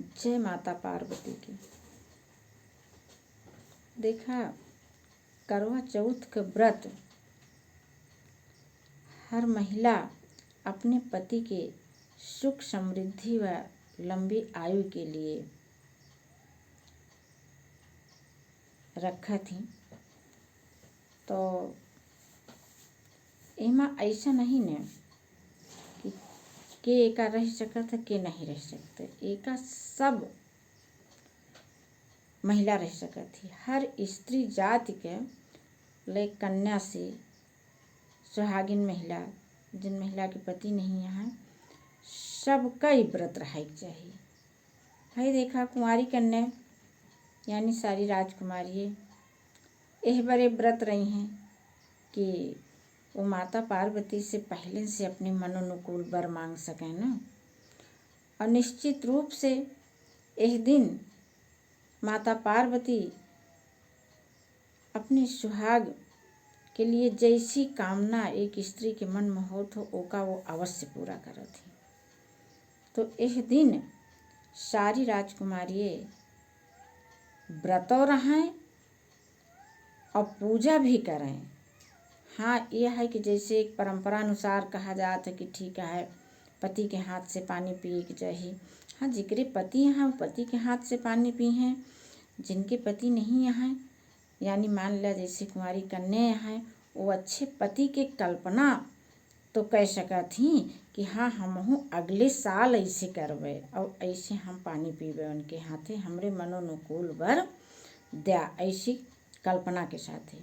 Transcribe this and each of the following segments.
जय माता पार्वती की। देखा, करवा चौथ का व्रत हर महिला अपने पति के सुख समृद्धि व लंबी आयु के लिए रखा थी। तो एमा ऐसा नहीं न कि के एका रह सकत है के नहीं रह सकते, एका सब महिला रह सकत थी। हर स्त्री जाति के ले कन्या से सुहागिन महिला, जिन महिला के पति नहीं है, सबका ही व्रत रहे चाहिए। भाई देखा, कुंवारी कन्या यानी सारी राजकुमारी एह बड़े व्रत रही हैं कि वो माता पार्वती से पहले से अपने मनोनुकूल वर मांग सकें ना। और निश्चित रूप से इस दिन माता पार्वती अपने सुहाग के लिए जैसी कामना एक स्त्री के मन में होत हो ओका वो अवश्य पूरा करत है। तो इस दिन सारी राजकुमारी व्रतों रहें और पूजा भी करें। हाँ, यह है कि जैसे एक परंपरा अनुसार कहा जाता है कि ठीक है, पति के हाथ से पानी पिए के चाहिए। हाँ, जिकरे पति हैं वो पति के हाथ से पानी पी हैं, जिनके पति नहीं हैं यानी मान लिया जैसे कुंवारी कन्या हैं, वो अच्छे पति के कल्पना तो कह सकत ही कि हाँ हमहू अगले साल ऐसे करबे और ऐसे हम पानी पीबे उनके हाथे, हमरे मनोनुकूल वर द्या, ऐसी कल्पना के साथ है।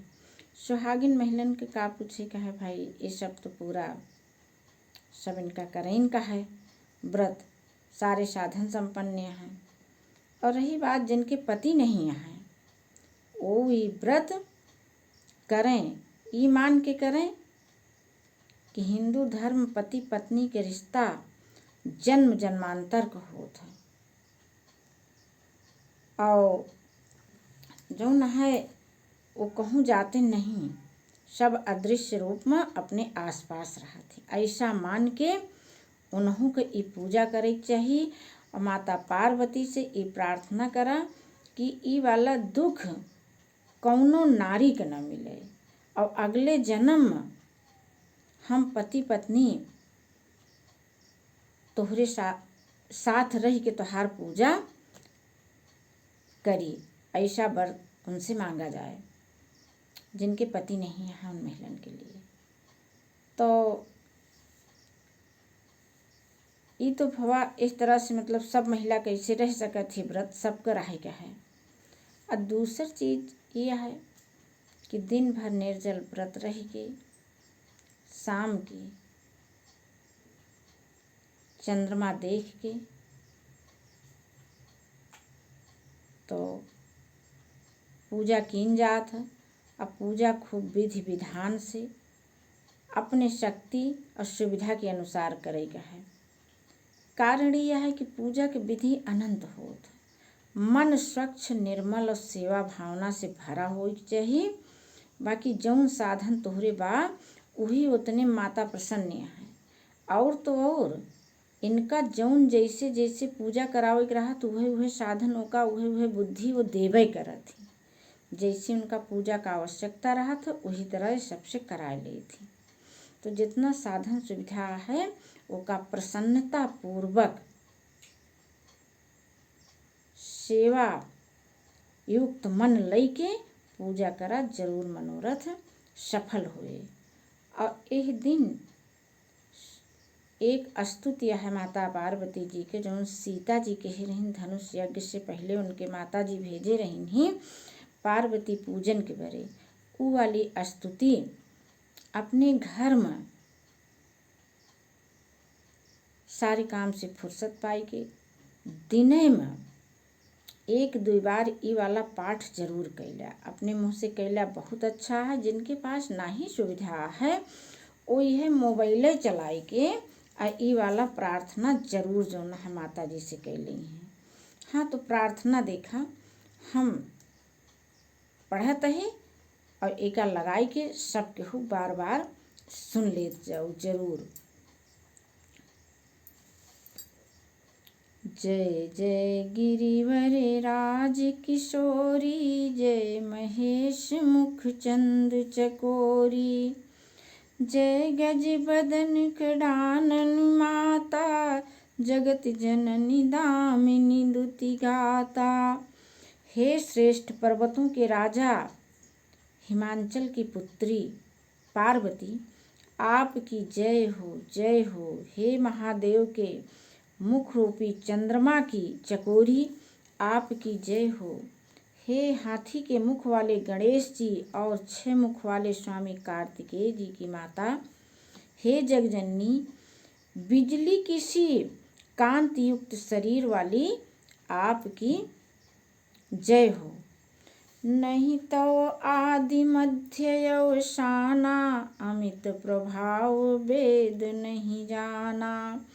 सुहागिन महिलन के का पूछे का है भाई, ये सब तो पूरा सब इनका करें का है व्रत, सारे साधन संपन्न हैं। और रही बात जिनके पति नहीं हैं, वो भी व्रत करें, ये मान के करें कि हिंदू धर्म पति पत्नी के रिश्ता जन्म जन्मांतर का होता है। और जो न है वो कहूँ जाते नहीं, सब अदृश्य रूप में अपने आसपास रहते, ऐसा मान के उन्हों के ई पूजा करे चाहिए। और माता पार्वती से ई प्रार्थना करा कि ई वाला दुख कौनो नारी के न मिले और अगले जन्म हम पति पत्नी तोहरे साथ रह के तोहार पूजा करी, ऐसा वर उनसे मांगा जाए जिनके पति नहीं है उन महिलन के लिए। तो ये तो भवा इस तरह से मतलब सब महिला कैसे रह सकत थी, व्रत सबका रहे का है। और दूसरी चीज ये है कि दिन भर निर्जल व्रत रह के शाम की चंद्रमा देख के तो पूजा कीन जात है। अब पूजा खूब विधि विधान से अपने शक्ति और सुविधा के अनुसार करेगा है। कारण यह है कि पूजा की विधि अनंत होत है, मन स्वच्छ निर्मल और सेवा भावना से भरा हो चाहिए। बाकी जौन साधन तोहरे बा वही उतने माता प्रसन्न है। और तो और इनका जौन जैसे जैसे पूजा करावे के रहा तो वही साधन होका वही बुद्धि वो देवे करत थी। जैसे उनका पूजा का आवश्यकता रहा था वही तरह सबसे करा ली थी। तो जितना साधन सुविधा है वो का प्रसन्नता पूर्वक सेवा युक्त मन लई के पूजा करा, जरूर मनोरथ सफल हुए। और एक दिन एक स्तुति है माता पार्वती जी के, जो सीता जी कहे रही धनुष यज्ञ से पहले उनके माता जी भेजे रही ही पार्वती पूजन के बरे, उ वाली स्तुति अपने घर में सारे काम से फुर्सत पाई के दिने में एक दो बार ई वाला पाठ जरूर कैला, अपने मुँह से कैला बहुत अच्छा है। जिनके पास ना ही सुविधा है वो यह मोबाइले चलाई के ई वाला प्रार्थना जरूर जो न है माता जी से कैली हैं। हाँ, तो प्रार्थना देखा हम पढ़त है और एका लगाई के सब केहू बार बार सुन लेत जाओ जरूर। जय जय गिरिवर राज किशोरी, जय महेश मुख चंद चकोरी, जय गज बदन कडानन माता, जगत जननी दामिनी दुति गाता। हे श्रेष्ठ पर्वतों के राजा, हिमांचल की पुत्री पार्वती, आपकी जय हो जय हो। हे महादेव के मुख रूपी चंद्रमा की चकोरी, आपकी जय हो। हे हाथी के मुख वाले गणेश जी और 6 मुख वाले स्वामी कार्तिकेय जी की माता, हे जगजननी, बिजली की सी कांति युक्त शरीर वाली, आपकी जय हो। नहीं तो आदि मध्य अवसाना, अमित प्रभाव वेद नहीं जाना।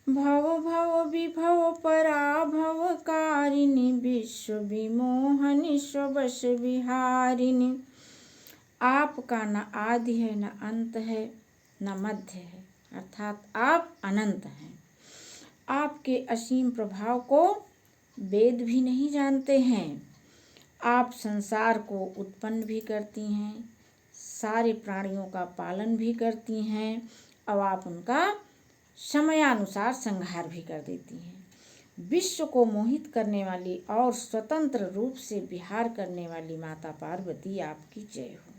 भव भव विभव पराभव कारिणी, विश्व विमोहनी स्वबस विहारिणी। आपका न आदि है, न अंत है, न मध्य है, अर्थात आप अनंत हैं। आपके असीम प्रभाव को वेद भी नहीं जानते हैं। आप संसार को उत्पन्न भी करती हैं, सारे प्राणियों का पालन भी करती हैं, और आप उनका समयानुसार संहार भी कर देती हैं। विश्व को मोहित करने वाली और स्वतंत्र रूप से विहार करने वाली माता पार्वती, आपकी जय हो।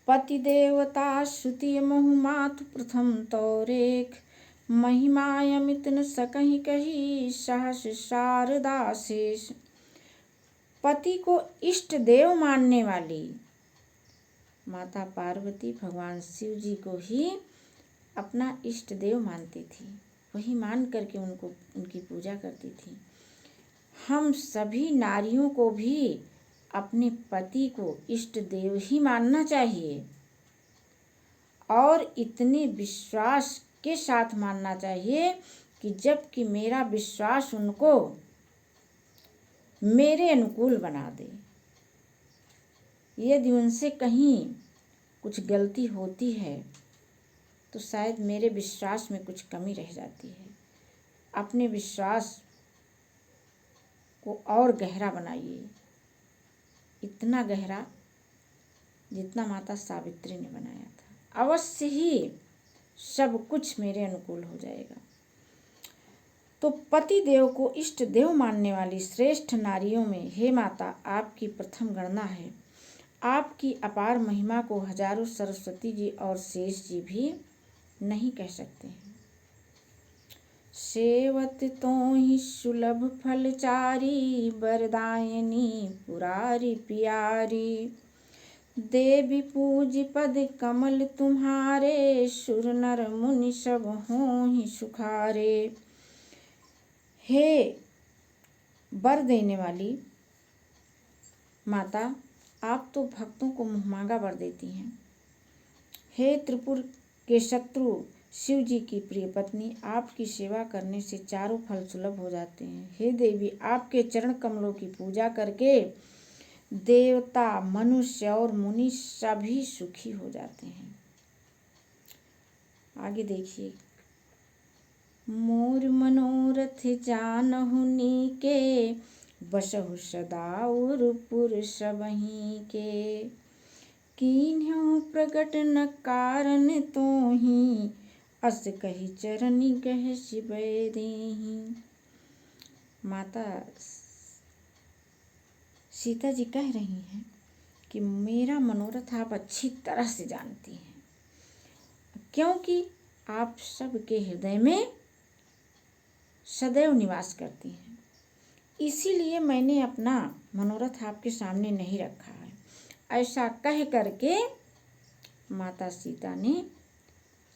पति देवता श्रुति महु मातु प्रथम तौरेख, महिमा अमित न सकहि कही, सहस शारदा शेष। पति को इष्ट देव मानने वाली माता पार्वती भगवान शिव जी को ही अपना इष्ट देव मानती थी, वही मान करके उनकी पूजा करती थी। हम सभी नारियों को भी अपने पति को इष्ट देव ही मानना चाहिए, और इतने विश्वास के साथ मानना चाहिए कि जबकि मेरा विश्वास उनको मेरे अनुकूल बना दे। यदि उनसे कहीं कुछ गलती होती है तो शायद मेरे विश्वास में कुछ कमी रह जाती है। अपने विश्वास को और गहरा बनाइए, इतना गहरा जितना माता सावित्री ने बनाया था। अवश्य ही सब कुछ मेरे अनुकूल हो जाएगा। तो पति देव को इष्ट देव मानने वाली श्रेष्ठ नारियों में हे माता, आपकी प्रथम गणना है। आपकी अपार महिमा को हजारों सरस्वती जी और शेष जी भी नहीं कह सकते हैं। सेवत तो ही सुलभ फलचारी, वरदायनी पुरारी प्यारी। देवी पूज पद कमल तुम्हारे, सुर नर मुनि सब हों ही सुखारे। हे वर देने वाली माता, आप तो भक्तों को मुहमांगा वर देती हैं। हे त्रिपुर के शत्रु शिव जी की प्रिय पत्नी, आपकी सेवा करने से चारों फल सुलभ हो जाते हैं। हे देवी, आपके चरण कमलों की पूजा करके देवता, मनुष्य और मुनि सभी सुखी हो जाते हैं। आगे देखिए, मोर मनोरथ जानहु नीके, बसहु सदा उरपुर सबही के। कीन्हु प्रगट न कारण तोहि, अस कही चरनी गह शिवै देहि। माता सीता जी कह रही हैं कि मेरा मनोरथ आप अच्छी तरह से जानती हैं, क्योंकि आप सबके हृदय में सदैव निवास करती हैं। इसीलिए मैंने अपना मनोरथ आपके सामने नहीं रखा है। ऐसा कह करके माता सीता ने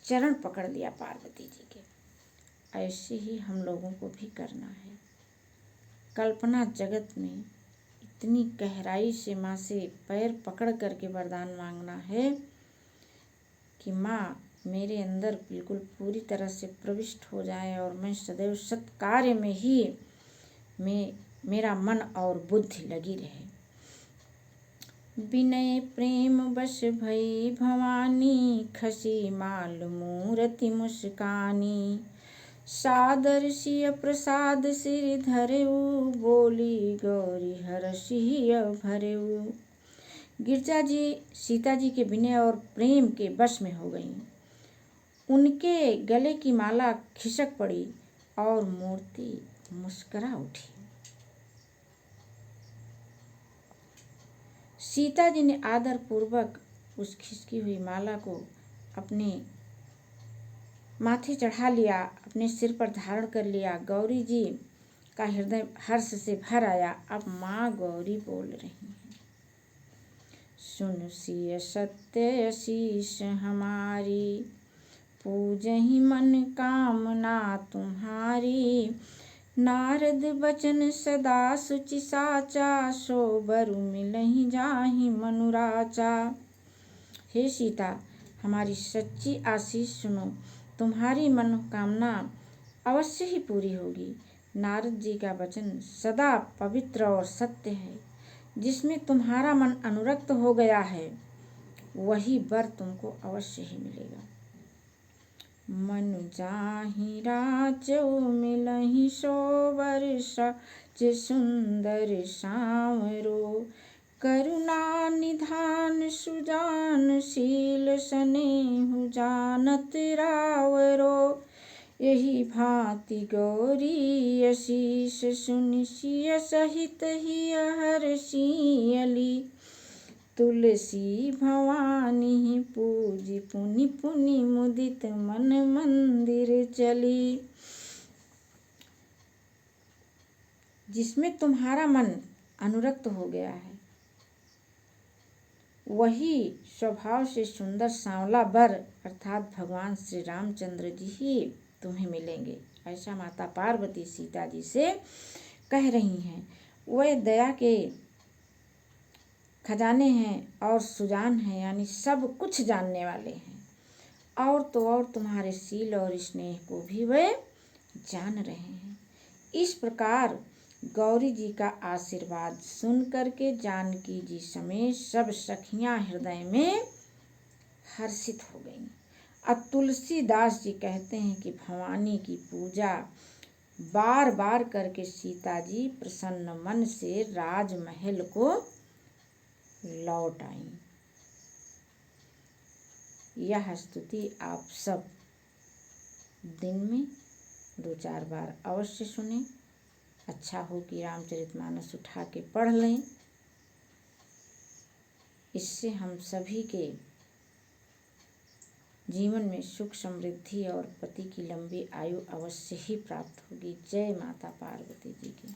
चरण पकड़ लिया पार्वती जी के। ऐसे ही हम लोगों को भी करना है। कल्पना जगत में इतनी गहराई से माँ से पैर पकड़ करके वरदान मांगना है कि माँ मेरे अंदर बिल्कुल पूरी तरह से प्रविष्ट हो जाए और मैं सदैव सत्कार्य में ही मेरा मन और बुद्धि लगी रहे। विनय प्रेम बस भई भवानी, खसी माल मूरति मुस्कानी। सादर सिय प्रसाद सिर धरेऊ, बोली गौरी हरषिय भरेऊ। गिरजा जी सीता जी के विनय और प्रेम के वश में हो गईं। उनके गले की माला खिसक पड़ी और मूर्ति मुस्कुरा उठी। सीता जी ने आदर पूर्वक उस खिसकी हुई माला को अपने माथे चढ़ा लिया, अपने सिर पर धारण कर लिया। गौरी जी का हृदय हर्ष से भर आया। अब माँ गौरी बोल रही हैं, सुन सिय सत्य आशीष हमारी, पूजहि मन कामना तुम्हारी। नारद बचन सदा सुचि साचा, सो बरु मिलहि जाहि मनुराचा। हे सीता, हमारी सच्ची आशीष सुनो, तुम्हारी मनोकामना अवश्य ही पूरी होगी। नारद जी का वचन सदा पवित्र और सत्य है। जिसमें तुम्हारा मन अनुरक्त हो गया है वही वर तुमको अवश्य ही मिलेगा। मनु जाहि राचउ मिलहि सो वर, सच सुंदर सांवरो। करुणा निधान सुजान, शील स्नेहु जानत रावरो। यही भांति गौरी आशीष सुनि, सिय सहित हिय हरषियली। तुलसी भवानी पूजी, पुनि पुनि मुदित मन मंदिर चली। जिसमें तुम्हारा मन अनुरक्त हो गया है वही स्वभाव से सुंदर सांवला वर अर्थात भगवान श्री रामचंद्र जी ही तुम्हें मिलेंगे। ऐसा माता पार्वती सीता जी से कह रही हैं। वह दया के खजाने हैं और सुजान हैं, यानी सब कुछ जानने वाले हैं। और तो और तुम्हारे शील और स्नेह को भी वे जान रहे हैं। इस प्रकार गौरी जी का आशीर्वाद सुन करके जानकी जी समेत सब सखियां हृदय में हर्षित हो गईं। अब तुलसीदास जी कहते हैं कि भवानी की पूजा बार बार करके सीता जी प्रसन्न मन से राजमहल को लौट आई। यह स्तुति आप सब दिन में 2-4 बार अवश्य सुने। अच्छा हो कि रामचरितमानस उठा के पढ़ लें। इससे हम सभी के जीवन में सुख समृद्धि और पति की लंबी आयु अवश्य ही प्राप्त होगी। जय माता पार्वती जी की।